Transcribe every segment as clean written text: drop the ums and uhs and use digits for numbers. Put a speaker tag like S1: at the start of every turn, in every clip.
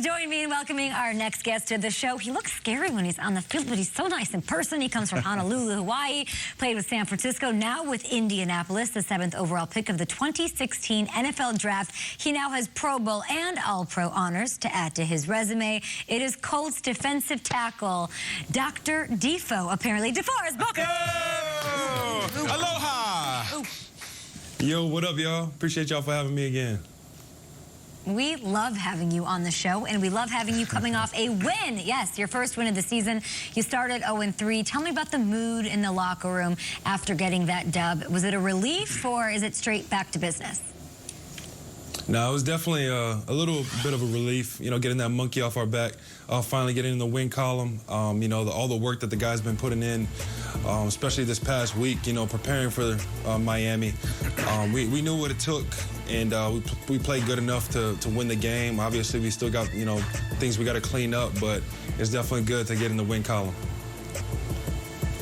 S1: join me in welcoming our next guest to the show. He looks scary when he's on the field, but he's so nice in person. He comes from Honolulu, Hawaii, played with San Francisco, now with Indianapolis, the 7th overall pick of the 2016 NFL Draft. He now has Pro Bowl and All-Pro honors to add to his resume. It is Colts defensive tackle, Dr. Defo, apparently. DeForest Buckner.
S2: Oh, aloha.
S1: Ooh.
S3: Yo, what up, y'all? Appreciate y'all for having me again.
S1: We love having you on the show, and we love having you coming off a win. Yes, your first win of the season. You started 0-3. Tell me about the mood in the locker room after getting that dub. Was it a relief, or is it straight back to business?
S3: No, it was definitely a little bit of a relief, you know, getting that monkey off our back, finally getting in the win column. You know, all the work that the guys been putting in, especially this past week, you know, preparing for Miami. We knew what it took, and we played good enough to win the game. Obviously, we still got, you know, things we got to clean up, but it's definitely good to get in the win column.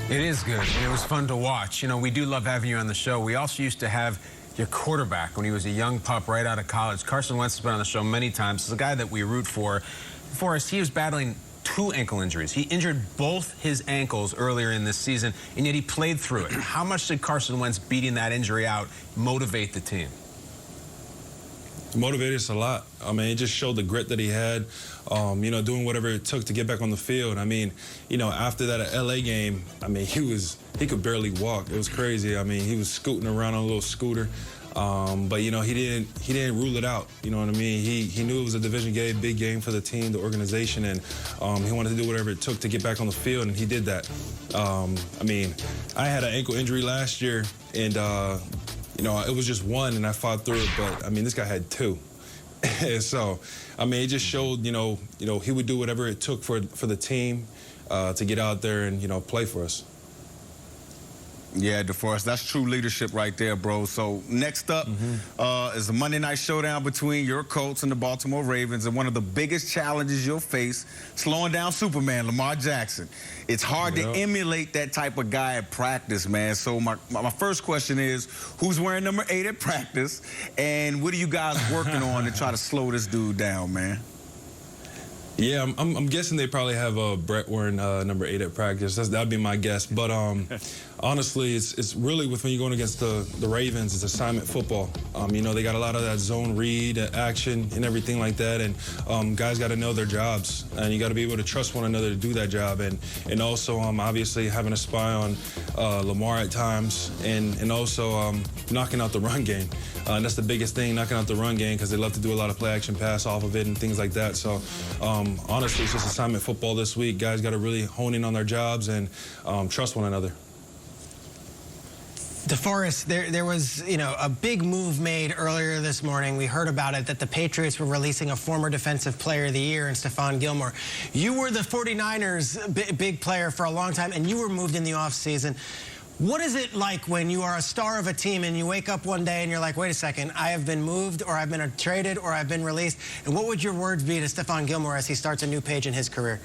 S2: It is good, and it was fun to watch. You know, we do love having you on the show. We also used to have your quarterback when he was a young pup right out of college. Carson Wentz has been on the show many times. He's a guy that we root for. For us, he was battling 2 ankle injuries. He injured both his ankles earlier in this season, and yet he played through it. How much did Carson Wentz beating that injury out motivate the team?
S3: It motivated us a lot. I mean, it just showed the grit that he had, you know, doing whatever it took to get back on the field. I mean, you know, after that LA game, I mean, he could barely walk. It was crazy. I mean, he was scooting around on a little scooter. But, you know, he didn't rule it out. You know what I mean? He knew it was a division game, big game for the team, the organization, and he wanted to do whatever it took to get back on the field, and he did that. I mean, I had an ankle injury last year, and you know, it was just one, and I fought through it. But I mean, this guy had 2. So, I mean, it just showed, you know, he would do whatever it took for the team to get out there and, you know, play for us.
S4: Yeah, DeForest, that's true leadership right there, bro. So next up is a Monday night showdown between your Colts and the Baltimore Ravens, and one of the biggest challenges you'll face, slowing down Superman, Lamar Jackson. It's hard to emulate that type of guy at practice, man. So my first question is, who's wearing number 8 at practice, and what are you guys working on to try to slow this dude down, man?
S3: Yeah, I'm guessing they probably have Brett wearing number 8 at practice. That'd be my guess. But honestly, it's really when you're going against the Ravens, it's assignment football. You know, they got a lot of that zone read action and everything like that, and guys got to know their jobs, and you got to be able to trust one another to do that job, and also obviously having a spy on Lamar at times, and also knocking out the run game. And that's the biggest thing, knocking out the run game, because they love to do a lot of play action pass off of it and things like that. So honestly, it's just assignment football this week. Guys got to really hone in on their jobs and trust one another.
S5: DeForest, there was, you know, a big move made earlier this morning. We heard about it, that the Patriots were releasing a former Defensive Player of the Year in Stephon Gilmore. You were the 49ers' big player for a long time, and you were moved in the offseason. What is it like when you are a star of a team and you wake up one day and you're like, wait a second, I have been moved, or I've been traded, or I've been released? And what would your words be to Stephon Gilmore as he starts a new page in his career?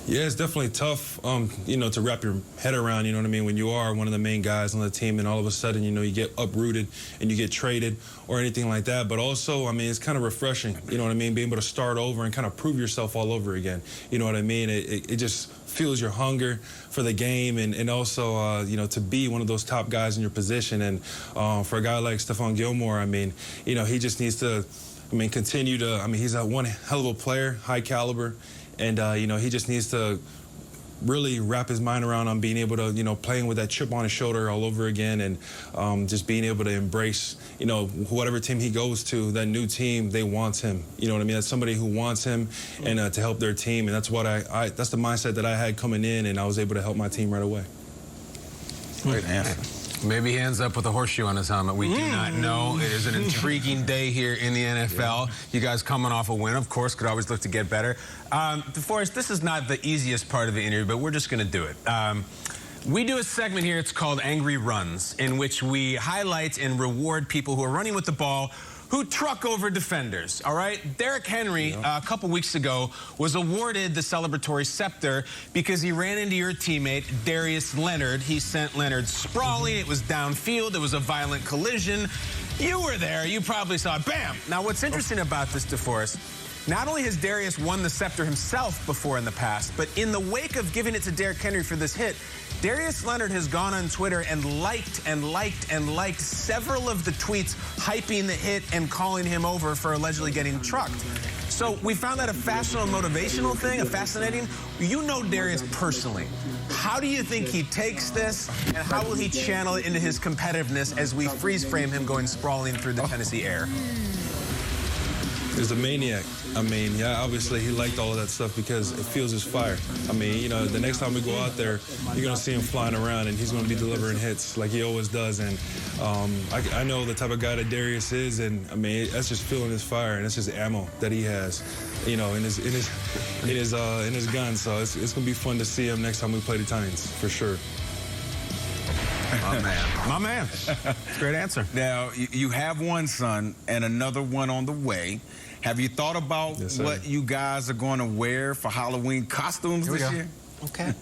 S3: Yeah, it's definitely tough, you know, to wrap your head around, you know what I mean, when you are one of the main guys on the team and all of a sudden, you know, you get uprooted and you get traded or anything like that. But also, I mean, it's kind of refreshing, you know what I mean, being able to start over and kind of prove yourself all over again. You know what I mean? It just fuels your hunger for the game, and also, you know, to be one of those top guys in your position. And for a guy like Stephon Gilmore, I mean, you know, he just needs to, I mean, continue to, I mean, he's one hell of a player, high caliber. And, you know, he just needs to really wrap his mind around on being able to, you know, playing with that chip on his shoulder all over again, and just being able to embrace, you know, whatever team he goes to, that new team, they want him. You know what I mean? That's somebody who wants him and to help their team. And that's what that's the mindset that I had coming in, and I was able to help my team right away.
S4: Great answer.
S2: Maybe he ends up with a horseshoe on his helmet. We do not know. It is an intriguing day here in the NFL. You guys coming off a win, of course, could always look to get better. DeForest, this is not the easiest part of the interview, but we're just going to do it. We do a segment here, it's called Angry Runs, in which we highlight and reward people who are running with the ball who truck over defenders, all right? Derrick Henry, a couple weeks ago, was awarded the celebratory scepter because he ran into your teammate, Darius Leonard. He sent Leonard sprawling. It was downfield. It was a violent collision. You were there. You probably saw it. Bam! Now, what's interesting about this, DeForest, Not only has Darius won the scepter himself before in the past, but in the wake of giving it to Derrick Henry for this hit, Darius Leonard has gone on Twitter and liked several of the tweets hyping the hit and calling him over for allegedly getting trucked. So we found that a fascinating motivational thing, fascinating. You know Darius personally. How do you think he takes this, and how will he channel it into his competitiveness as we freeze frame him going sprawling through the Tennessee air?
S3: He's a maniac. I mean, yeah, obviously he liked all of that stuff because it fuels his fire. I mean, you know, the next time we go out there, you're going to see him flying around, and he's going to be delivering hits like he always does. And I know the type of guy that Darius is, and I mean, that's just fueling his fire, and that's just ammo that he has, you know, in his gun. So it's going to be fun to see him next time we play the Titans, for sure.
S2: My man. My man. That's a great answer.
S4: Now, you have one son and another one on the way. Have you thought about what you guys are going to wear for Halloween costumes this year?
S5: Okay.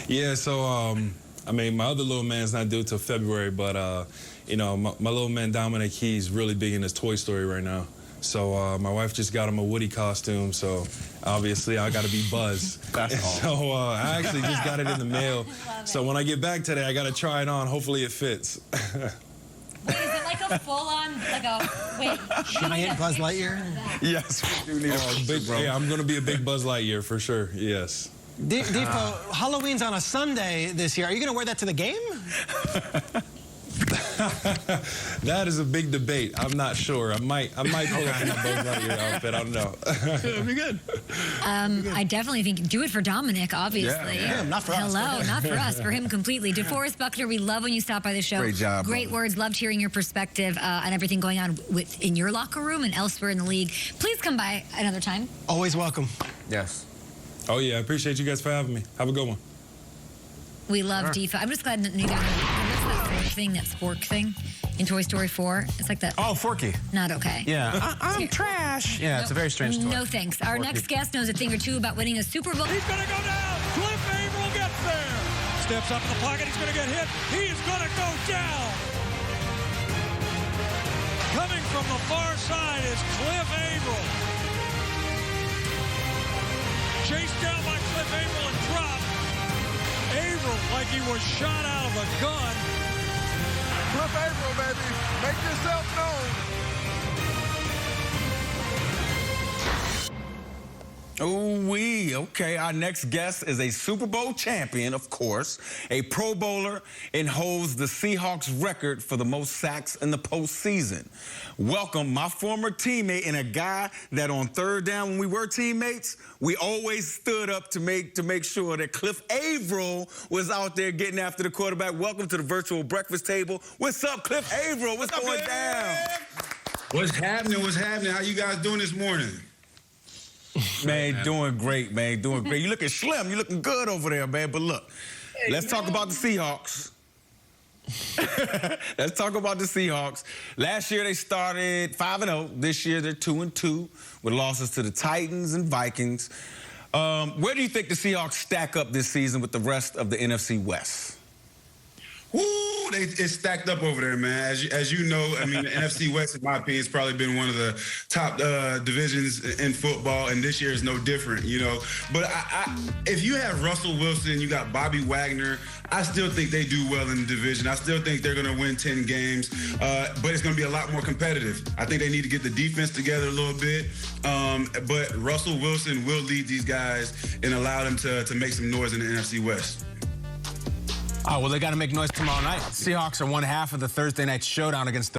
S3: Yeah, so, I mean, my other little man's not due till February, but, you know, my little man Dominic, he's really big in his Toy Story right now. So my wife just got him a Woody costume, so obviously I got to be Buzz. So I actually just got it in the mail. So when I get back today, I got to try it on. Hopefully it fits.
S1: Wait, is it like a full-on, like a, wait.
S5: Giant Buzz Lightyear?
S4: Yes, we do need a
S3: big, yeah, I'm going to be a big Buzz Lightyear for sure, yes.
S5: Defo, Halloween's on a Sunday this year. Are you going to wear that to the game?
S3: That is a big debate. I'm not sure. I might pull up in my Buzz Lightyear outfit. I don't know.
S4: It'll be good.
S1: I definitely think do it for Dominic, obviously.
S5: Yeah, not for us.
S1: Hello, not for us, for him completely. DeForest Buckner, we love when you stop by the show.
S4: Great job.
S1: Great words. Loved hearing your perspective on everything going on in your locker room and elsewhere in the league. Please come by another time.
S5: Always welcome.
S2: Yes.
S3: Oh, yeah. I appreciate you guys for having me. Have a good one.
S1: We love Defa. I'm just glad that you guys that spork thing in Toy Story 4. It's like that.
S2: Oh, Forky.
S1: Not okay.
S2: Yeah. I'm trash. Yeah, it's a very strange toy.
S1: No thanks. Our next guest knows a thing or two about winning a Super Bowl.
S6: He's going to go down. Cliff Averill gets there. Steps up in the pocket. He's going to get hit. He is going to go down. Coming from the far side is Cliff Averill. Chased down by Cliff Averill and dropped. Averill like he was shot out of a gun.
S7: Cliff Averill, baby. Make yourself known.
S4: Ooh-wee. Okay, our next guest is a Super Bowl champion, of course, a Pro Bowler, and holds the Seahawks record for the most sacks in the postseason. Welcome, my former teammate and a guy that on third down when we were teammates, we always stood up to make sure that Cliff Averill was out there getting after the quarterback. Welcome to the virtual breakfast table. What's up, Cliff Averill? What's going down?
S8: What's happening? What's happening? How you guys doing this morning?
S4: Man, doing great, man. Doing great. You looking slim. You looking good over there, man. But look, let's talk about the Seahawks. Let's talk about the Seahawks. Last year they started 5-0. This year they're 2-2 with losses to the Titans and Vikings. Where do you think the Seahawks stack up this season with the rest of the NFC West?
S8: Woo, it's stacked up over there, man. As you know, I mean, the NFC West, in my opinion, has probably been one of the top divisions in football, and this year is no different, you know. But if you have Russell Wilson, you got Bobby Wagner, I still think they do well in the division. I still think they're going to win 10 games, but it's going to be a lot more competitive. I think they need to get the defense together a little bit, but Russell Wilson will lead these guys and allow them to make some noise in the NFC West.
S2: Oh, well, they got to make noise tomorrow night. Seahawks are one half of the Thursday night showdown against the